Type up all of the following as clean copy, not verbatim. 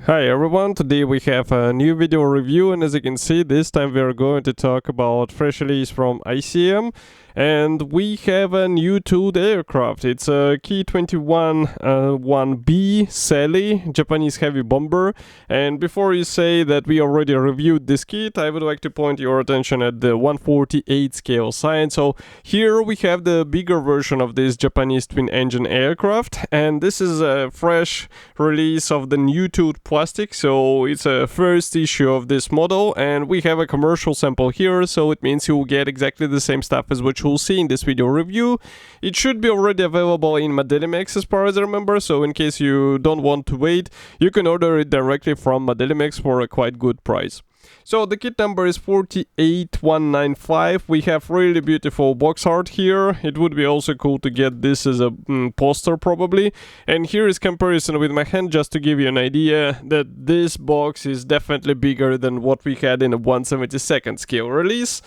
Hi everyone, today we have a new video review, and as you can see, this time we are going to talk about fresh release from ICM, and we have a new tooled aircraft. It's a Ki-21-Ib Sally, Japanese heavy bomber. And before you say that we already reviewed this kit, I would like to point your attention at the 1/48 scale sign. So here we have the bigger version of this Japanese twin engine aircraft, and this is a fresh release of the new tooled plastic, so it's a first issue of this model, and we have a commercial sample here, so it means you will get exactly the same stuff as what you'll see in this video review. It should be already available in Modelimex as far as I remember, so in case you don't want to wait, you can order it directly from Modelimex for a quite good price. So the kit number is 48195. We have really beautiful box art here. It would be also cool to get this as a poster probably. And here is comparison with my hand, just to give you an idea that this box is definitely bigger than what we had in a 1/72nd scale release.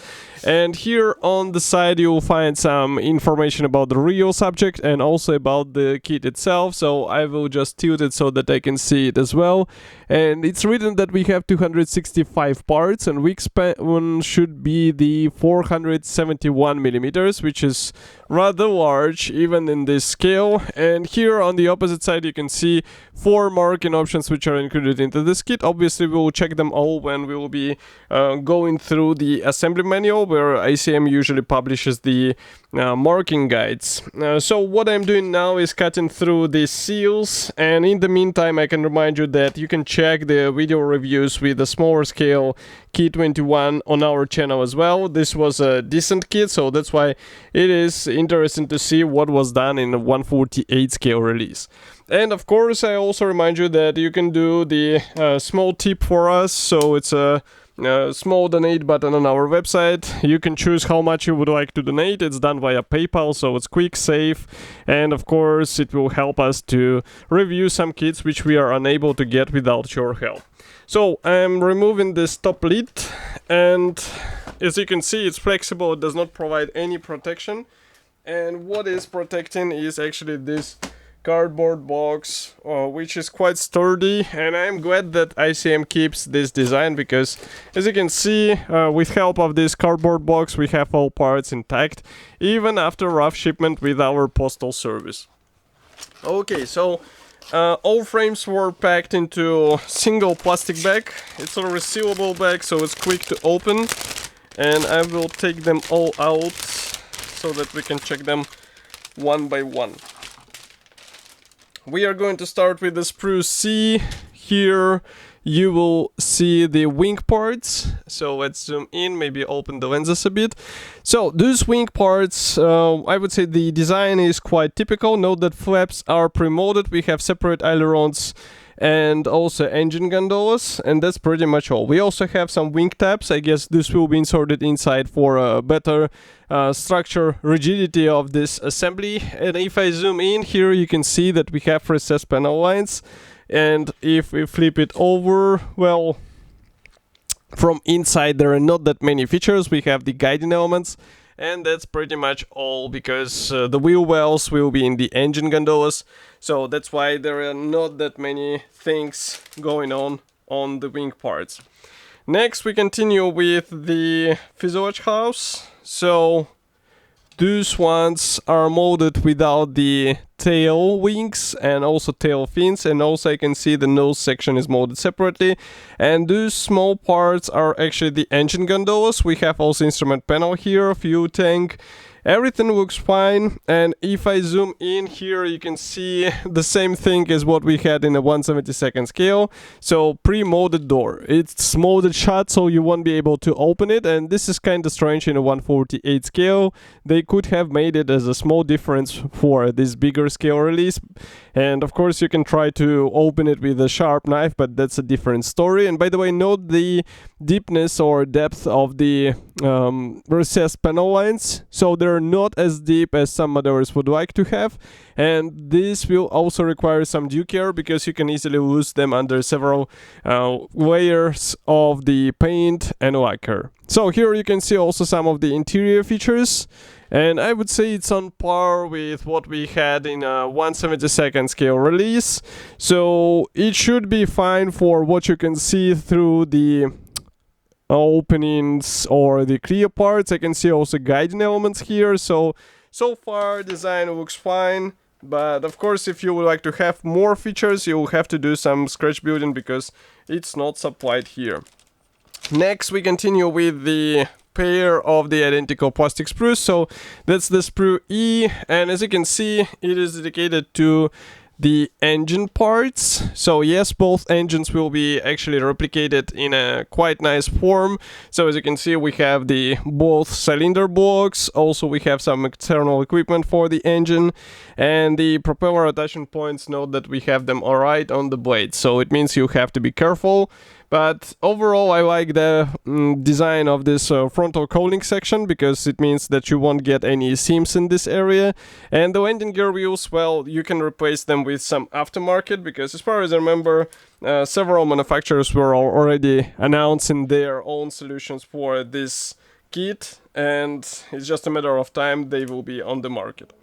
And here on the side you will find some information about the real subject and also about the kit itself. So I will just tilt it so that I can see it as well. And it's written that we have 265 parts, and wingspan should be the 471 millimeters, which is rather large even in this scale. And here on the opposite side you can see 4 marking options which are included into this kit. Obviously we will check them all when we will be going through the assembly manual, where ICM usually publishes the marking guides. So what I'm doing now is cutting through the seals, and in the meantime I can remind you that you can check the video reviews with the smaller scale Ki-21 on our channel as well. This was a decent kit, so that's why it is interesting to see what was done in the 1/48 scale release. And of course I also remind you that you can do the small tip for us, so it's a small donate button on our website. You can choose how much you would like to donate. It's done via PayPal, so it's quick, safe, and of course it will help us to review some kits which we are unable to get without your help. So I'm removing this top lid, and as you can see, it's flexible. It does not provide any protection, and what is protecting is actually this cardboard box, which is quite sturdy, and I'm glad that ICM keeps this design, because as you can see, with help of this cardboard box we have all parts intact even after rough shipment with our postal service. Okay, so all frames were packed into single plastic bag. It's a resealable bag, so it's quick to open, and I will take them all out so that we can check them one by one. We are going to start with the spruce C. Here you will see the wing parts. So let's zoom in, maybe open the lenses a bit. So those wing parts, I would say the design is quite typical. Note that flaps are pre-molded. We have separate ailerons and also engine gondolas, and that's pretty much all. We also have some wing tabs. I guess this will be inserted inside for a better structure rigidity of this assembly. And if I zoom in here, you can see that we have recessed panel lines, and if we flip it over, well, from inside there are not that many features. We have the guiding elements, and that's pretty much all, because the wheel wells will be in the engine gondolas, so that's why there are not that many things going on the wing parts. Next we continue with the fuselage house. So those ones are molded without the tail wings and also tail fins, and also I can see the nose section is molded separately, and those small parts are actually the engine gondolas. We have also instrument panel here, fuel tank. Everything looks fine, and if I zoom in here you can see the same thing as what we had in a 1/72nd scale. So pre-molded door, it's molded shut, so you won't be able to open it, and this is kind of strange in a 1/48 scale. They could have made it as a small difference for this bigger scale release, and of course you can try to open it with a sharp knife, but that's a different story. And by the way, note the deepness or depth of the recessed panel lines, so they're not as deep as some modelers would like to have, and this will also require some due care, because you can easily lose them under several layers of the paint and lacquer. So here you can see also some of the interior features, and I would say it's on par with what we had in a 1/72 scale release, so it should be fine for what you can see through the openings or the clear parts. I can see also guiding elements here, so far design looks fine. But of course, if you would like to have more features, you will have to do some scratch building because it's not supplied here. Next, we continue with the pair of the identical plastic sprues. So that's the sprue E, and as you can see, it is dedicated to the engine parts. So yes, both engines will be actually replicated in a quite nice form. So as you can see, we have the both cylinder blocks, also we have some external equipment for the engine, and the propeller attachment points, note that we have them alright on the blade, so it means you have to be careful. But overall, I like the design of this frontal cowling section, because it means that you won't get any seams in this area. And the landing gear wheels, well, you can replace them with some aftermarket, because as far as I remember, several manufacturers were already announcing their own solutions for this kit, and it's just a matter of time they will be on the market.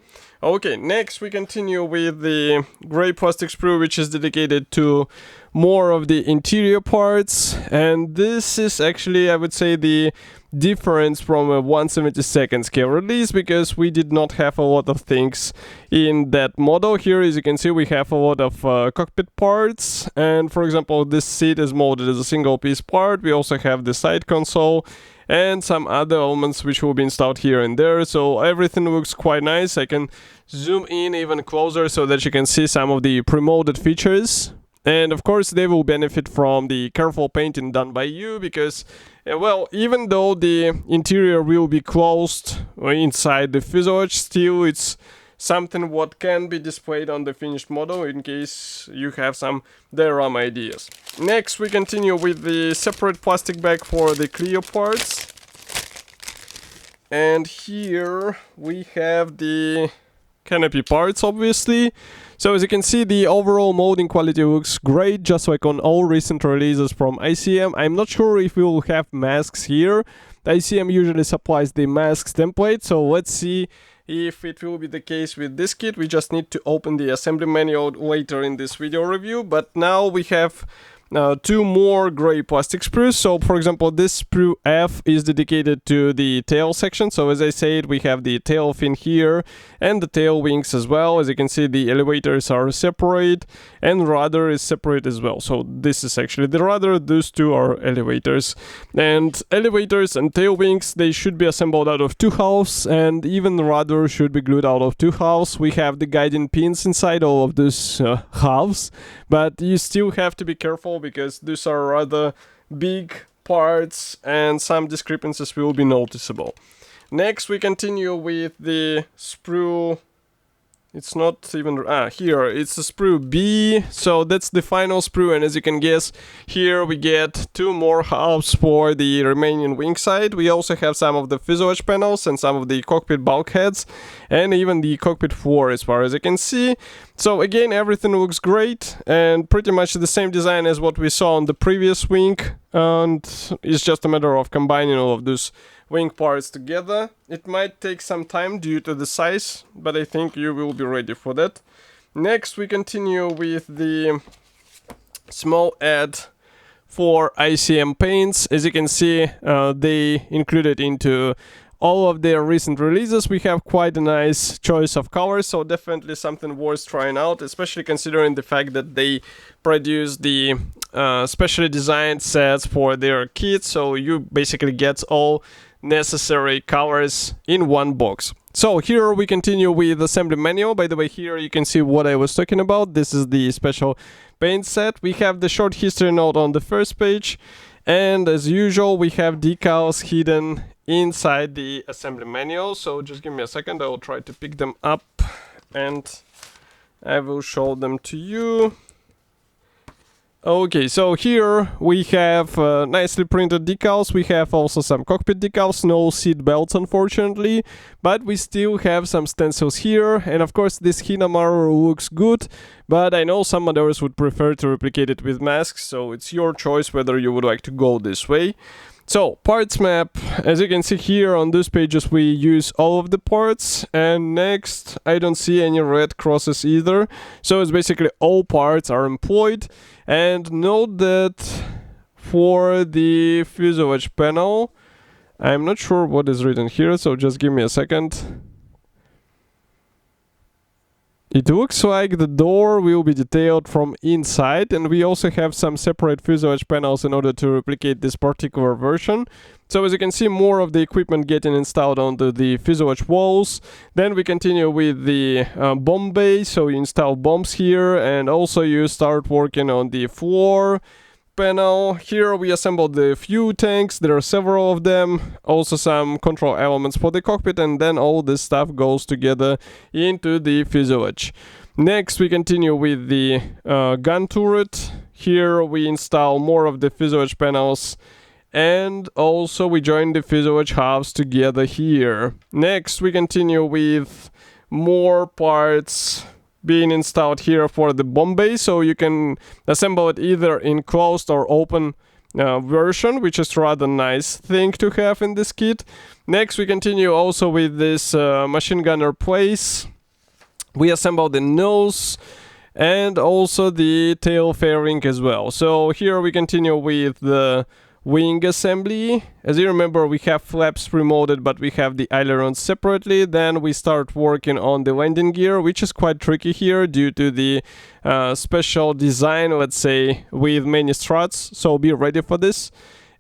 Okay, next we continue with the gray plastic sprue, which is dedicated to more of the interior parts, and this is actually, I would say, the difference from a 1/72 scale release, because we did not have a lot of things in that model. Here, as you can see, we have a lot of cockpit parts, and for example, this seat is molded as a single piece part. We also have the side console and some other elements which will be installed here and there, so everything looks quite nice. I can zoom in even closer so that you can see some of the pre-molded features. And of course, they will benefit from the careful painting done by you, because, well, even though the interior will be closed inside the fuselage, still it's something what can be displayed on the finished model in case you have some diorama ideas. Next, we continue with the separate plastic bag for the clear parts. And here we have the canopy parts, obviously. So as you can see, the overall molding quality looks great, just like on all recent releases from ICM. I'm not sure if we will have masks here. ICM usually supplies the masks template, so let's see if it will be the case with this kit. We just need to open the assembly manual later in this video review, but now we have two more gray plastic sprues. So for example, this sprue F is dedicated to the tail section. So as I said, we have the tail fin here and the tail wings as well. As you can see, the elevators are separate and rudder is separate as well. So this is actually the rudder, those two are elevators. And elevators and tail wings, they should be assembled out of two halves, and even the rudder should be glued out of two halves. We have the guiding pins inside all of those halves, but you still have to be careful because these are rather big parts and some discrepancies will be noticeable. Next, we continue with the sprue. It's not even here, it's a sprue B, so that's the final sprue, and as you can guess, here we get two more halves for the remaining wing side. We also have some of the fuselage panels and some of the cockpit bulkheads, and even the cockpit floor as far as I can see. So again, everything looks great, and pretty much the same design as what we saw on the previous wing, and it's just a matter of combining all of those wing parts together. It might take some time due to the size, but I think you will be ready for that. Next, we continue with the small ad for ICM paints. As you can see, they included into all of their recent releases. We have quite a nice choice of colors, so definitely something worth trying out, especially considering the fact that they produce the specially designed sets for their kits, so you basically get all necessary colors in one box. So here we continue with assembly manual. By the way, here you can see what I was talking about. This is the special paint set. We have the short history note on the first page, and as usual we have decals hidden inside the assembly manual. So just give me a second, I will try to pick them up and I will show them to you. Okay, so here we have nicely printed decals. We have also some cockpit decals, no seat belts unfortunately, but we still have some stencils here, and of course this Hinamaro looks good, but I know some others would prefer to replicate it with masks, so it's your choice whether you would like to go this way. So, parts map, as you can see here on these pages, we use all of the parts, and next, I don't see any red crosses either, so it's basically all parts are employed. And note that for the fuselage panel, I'm not sure what is written here, so just give me a second. It looks like the door will be detailed from inside, and we also have some separate fuselage panels in order to replicate this particular version. So as you can see, more of the equipment getting installed onto the fuselage walls. Then we continue with the bomb bay, so you install bombs here, and also you start working on the floor panel. Here we assembled the fuel tanks, there are several of them, also some control elements for the cockpit, and then all this stuff goes together into the fuselage. Next we continue with the gun turret. Here we install more of the fuselage panels, and also we join the fuselage halves together here. Next we continue with more parts being installed here for the bomb bay, so you can assemble it either in closed or open version, which is rather nice thing to have in this kit. Next we continue also with this machine gunner place. We assemble the nose and also the tail fairing as well. So here we continue with the wing assembly. As you remember, we have flaps remolded, but we have the ailerons separately. Then we start working on the landing gear, which is quite tricky here due to the special design, let's say, with many struts, so be ready for this.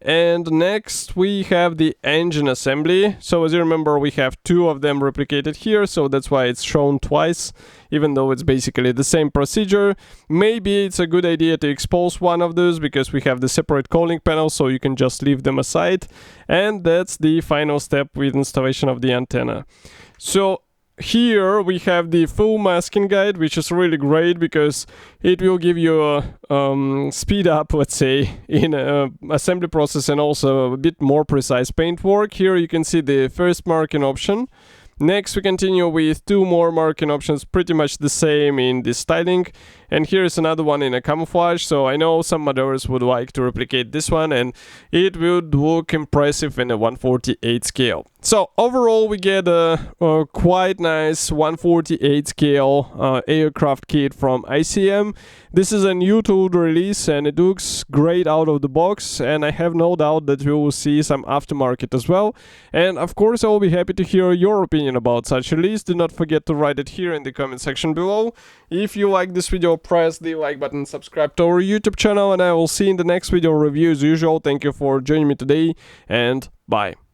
And next we have the engine assembly. So as you remember, we have two of them replicated here, so that's why it's shown twice, even though it's basically the same procedure. Maybe it's a good idea to expose one of those because we have the separate cooling panel, so you can just leave them aside. And that's the final step with installation of the antenna. So here we have the full masking guide, which is really great because it will give you a speed up, let's say, in assembly process, and also a bit more precise paint work. Here you can see the first marking option. Next we continue with two more marking options, pretty much the same in the styling, and here's another one in a camouflage. So I know some modders would like to replicate this one, and it would look impressive in a 1/48 scale. So overall we get a quite nice 1/48 scale aircraft kit from ICM. This is a new tool release and it looks great out of the box, and I have no doubt that we will see some aftermarket as well. And of course I will be happy to hear your opinion about such a release. Do not forget to write it here in the comment section below. If you like this video, press the like button, subscribe to our YouTube channel, and I will see you in the next video review as usual. Thank you for joining me today, and bye.